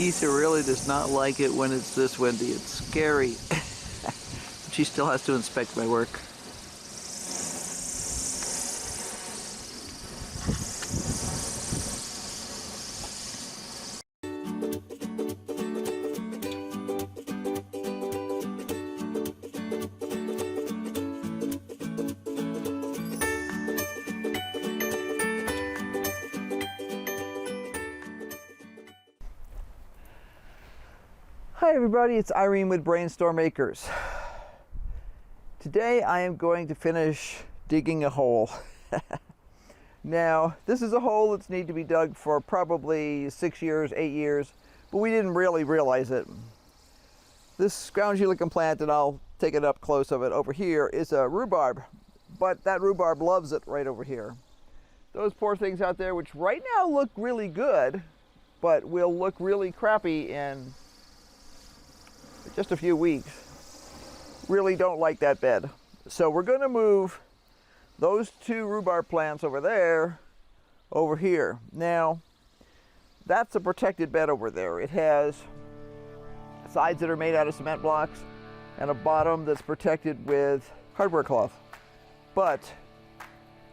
Ether really does not like it when it's this windy. It's scary. She still has to inspect my work. Hi everybody, it's Irene with Brainstorm Acres. Today I am going to finish digging a hole. Now, this is a hole that's needed to be dug for probably 6 years, 8 years, but we didn't really realize it. This scroungy looking plant, and I'll take it up close of it over here, is a rhubarb, but that rhubarb loves it right over here. Those poor things out there, which right now look really good, but will look really crappy in just a few weeks, really don't like that bed. So we're going to move those two rhubarb plants over there, over here. Now, that's a protected bed over there. It has sides that are made out of cement blocks and a bottom that's protected with hardware cloth. But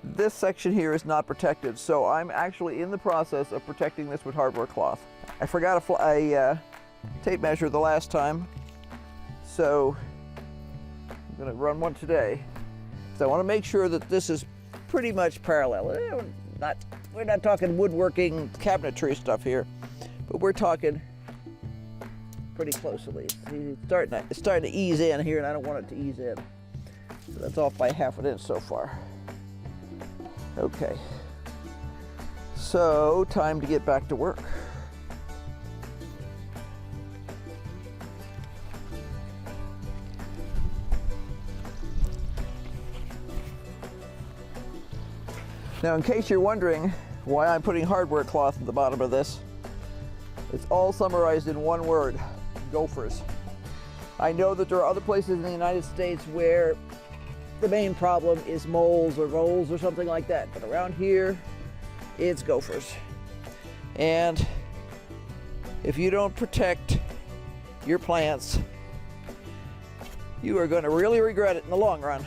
this section here is not protected, so I'm actually in the process of protecting this with hardware cloth. I forgot a tape measure the last time, so I'm going to run one today. So I want to make sure that this is pretty much parallel. We're not talking woodworking cabinetry stuff here, but we're talking pretty close at least. It's starting to ease in here, and I don't want it to ease in. So that's off by ½ an inch so far. Okay, so time to get back to work. Now, in case you're wondering why I'm putting hardware cloth at the bottom of this, it's all summarized in one word: gophers. I know that there are other places in the United States where the main problem is moles or voles or something like that, but around here, it's gophers. And if you don't protect your plants, you are going to really regret it in the long run.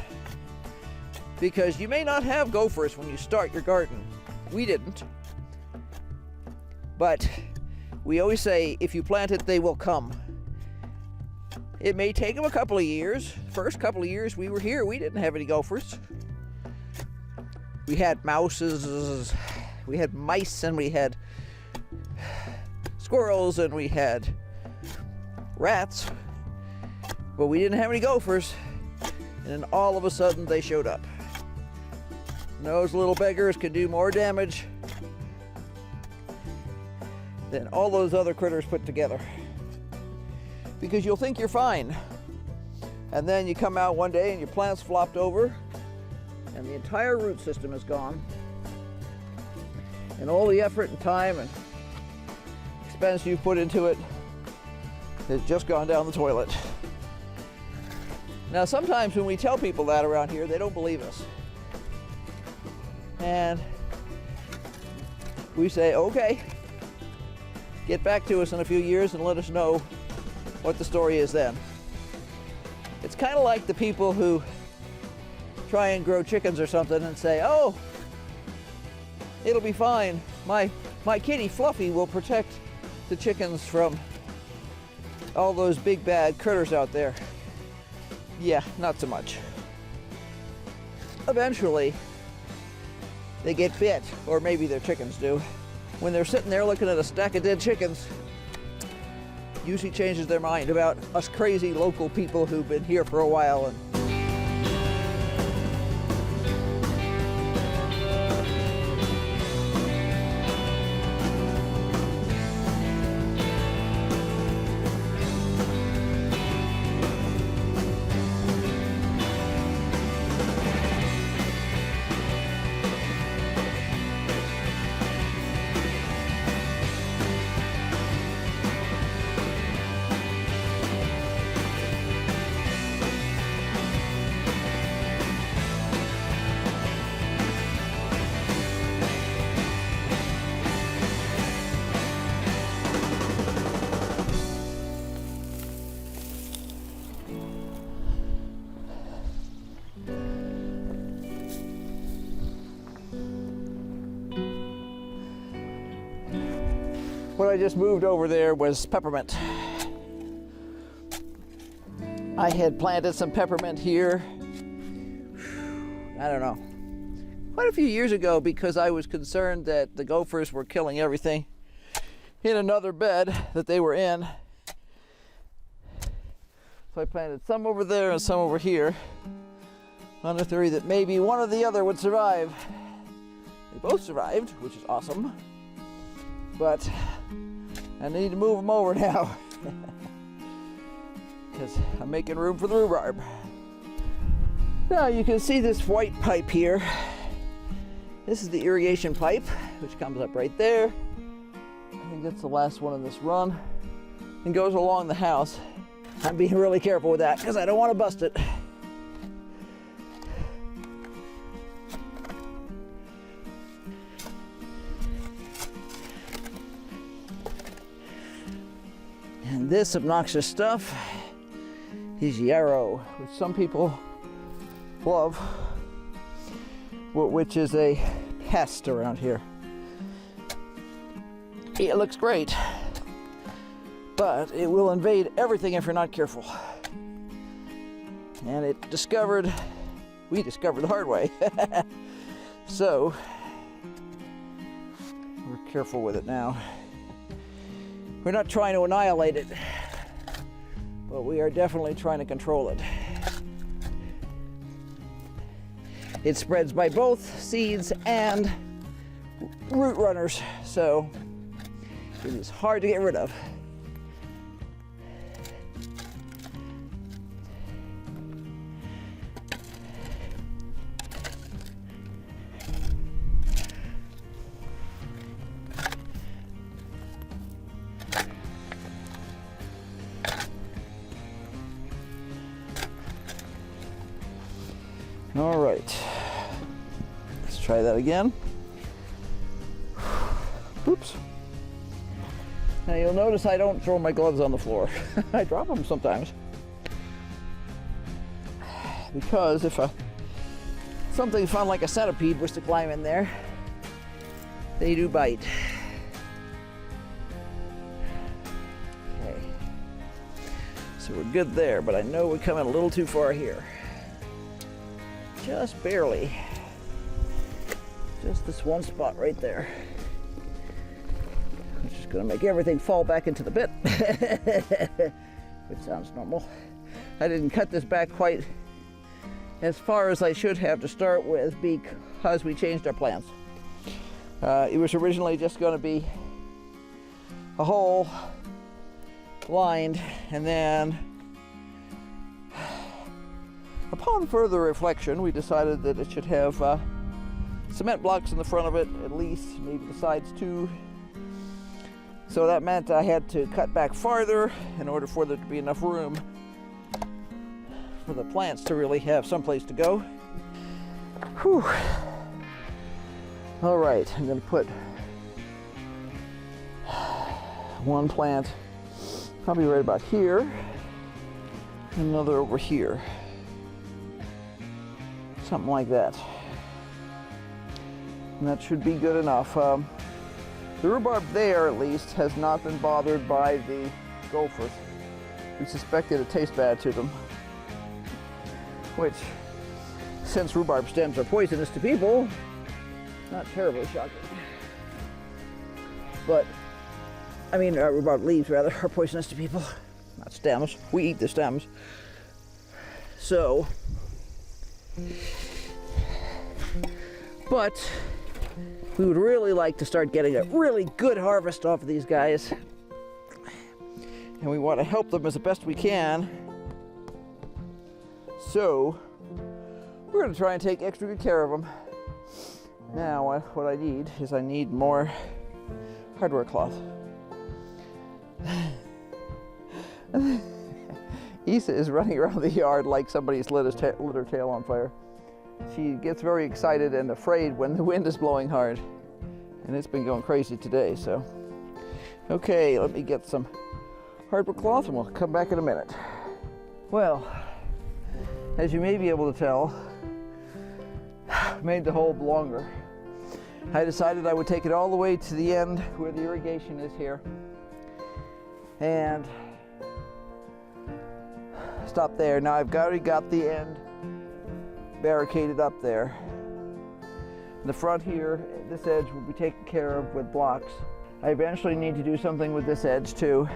Because you may not have gophers when you start your garden. We didn't. But we always say, if you plant it, they will come. It may take them a couple of years. First couple of years we were here, we didn't have any gophers. We had mouses, we had mice, and we had squirrels, and we had rats. But we didn't have any gophers. And then all of a sudden they showed up. And those little beggars can do more damage than all those other critters put together. Because you'll think you're fine. And then you come out one day and your plant's flopped over and the entire root system is gone. And all the effort and time and expense you've put into it has just gone down the toilet. Now, sometimes when we tell people that around here, they don't believe us. And we say, okay, get back to us in a few years and let us know what the story is then. It's kind of like the people who try and grow chickens or something and say, oh, it'll be fine. My kitty Fluffy will protect the chickens from all those big bad critters out there. Yeah, not so much. Eventually, they get bit, or maybe their chickens do. When they're sitting there looking at a stack of dead chickens, usually changes their mind about us crazy local people who've been here for a while. And What I just moved over there was peppermint. I had planted some peppermint here, I don't know, quite a few years ago, because I was concerned that the gophers were killing everything in another bed that they were in. So I planted some over there and some over here on the theory that maybe one or the other would survive. They both survived, which is awesome, but I need to move them over now because I'm making room for the rhubarb. Now you can see this white pipe here. This is the irrigation pipe, which comes up right there. I think that's the last one in this run and goes along the house. I'm being really careful with that because I don't want to bust it. And this obnoxious stuff is yarrow, which some people love, which is a pest around here. It looks great, but it will invade everything if you're not careful. And we discovered the hard way. So we're careful with it now. We're not trying to annihilate it, but we are definitely trying to control it. It spreads by both seeds and root runners, so it is hard to get rid of. All right, let's try that again. Oops. Now you'll notice I don't throw my gloves on the floor. I drop them sometimes. Because if something fun like a centipede was to climb in there, they do bite. Okay, so we're good there, but I know we're coming a little too far here. Just barely. Just this one spot right there. I'm just gonna make everything fall back into the bit. Which sounds normal. I didn't cut this back quite as far as I should have to start with because we changed our plans. It was originally just gonna be a hole lined, and then upon further reflection, we decided that it should have cement blocks in the front of it, at least, maybe the sides too. So that meant I had to cut back farther in order for there to be enough room for the plants to really have someplace to go. Whew. All right, I'm gonna put one plant probably right about here, another over here. Something like that. And that should be good enough. The rhubarb there, at least, has not been bothered by the gophers. We suspected it tastes bad to them. Which, since rhubarb stems are poisonous to people, not terribly shocking. But, I mean, rhubarb leaves, rather, are poisonous to people. Not stems. We eat the stems. So, but we would really like to start getting a really good harvest off of these guys, and we want to help them as the best we can. So we're going to try and take extra good care of them. Now what I need is I need more hardware cloth. Isa is running around the yard like somebody's lit her tail on fire. She gets very excited and afraid when the wind is blowing hard. And it's been going crazy today, so. Okay, let me get some hardwood cloth and we'll come back in a minute. Well, as you may be able to tell, I made the hole longer. I decided I would take it all the way to the end where the irrigation is here and stop there. Now I've already got the end barricaded up there. The front here, this edge will be taken care of with blocks. I eventually need to do something with this edge too,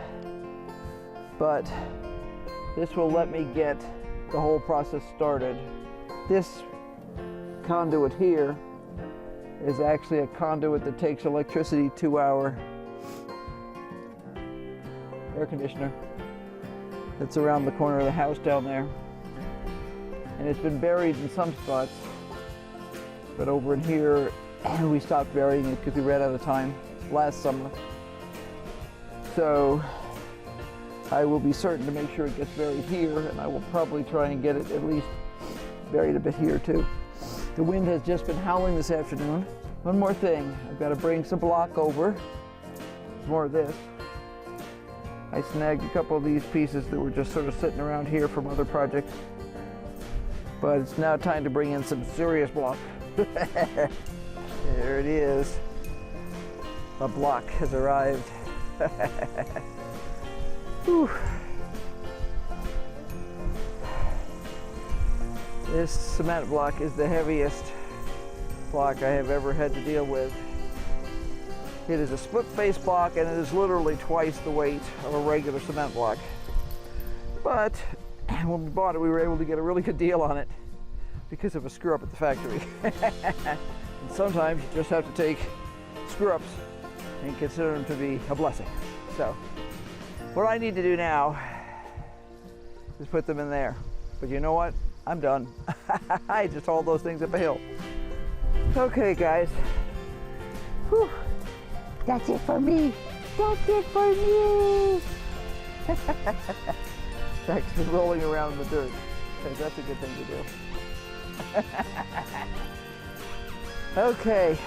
but this will let me get the whole process started. This conduit here is actually a conduit that takes electricity to our air conditioner that's around the corner of the house down there. And it's been buried in some spots, but over in here we stopped burying it because we ran out of time last summer. So I will be certain to make sure it gets buried here, and I will probably try and get it at least buried a bit here too. The wind has just been howling this afternoon. One more thing, I've got to bring some block over. More of this. I snagged a couple of these pieces that were just sort of sitting around here from other projects. But it's now time to bring in some serious block. There it is. The block has arrived. Whew. This cement block is the heaviest block I have ever had to deal with. It is a split face block and it is literally twice the weight of a regular cement block. But when we bought it, we were able to get a really good deal on it because of a screw up at the factory. And sometimes you just have to take screw ups and consider them to be a blessing. So what I need to do now is put them in there. But you know what? I'm done. I just hauled those things up a hill. Okay, guys. Whew. That's it for me. That's it for me. Actually rolling around in the dirt, because that's a good thing to do. Okay.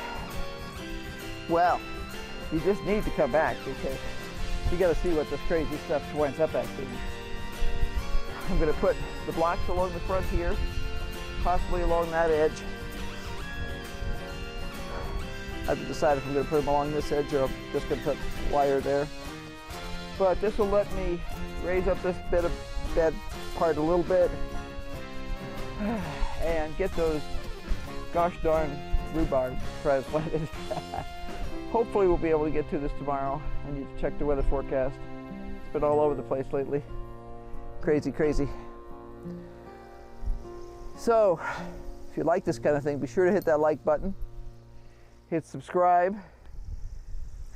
Well, you just need to come back because you got to see what this crazy stuff winds up at. I'm going to put the blocks along the front here, possibly along that edge. I have to decide if I'm going to put them along this edge or I'm just going to put wire there. But this will let me raise up this bit of bed part a little bit and get those gosh darn rhubarb transplanted. Hopefully we'll be able to get to this tomorrow. I need to check the weather forecast. It's been all over the place lately. Crazy, crazy. So, if you like this kind of thing, be sure to hit that like button, hit subscribe,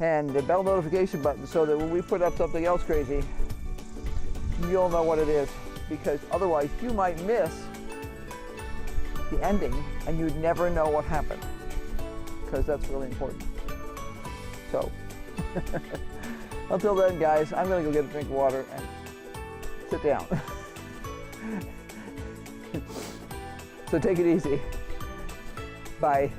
and the bell notification button so that when we put up something else crazy, you'll know what it is. Because otherwise, you might miss the ending and you'd never know what happened. Because that's really important. So, until then, guys, I'm going to go get a drink of water and sit down. So take it easy. Bye.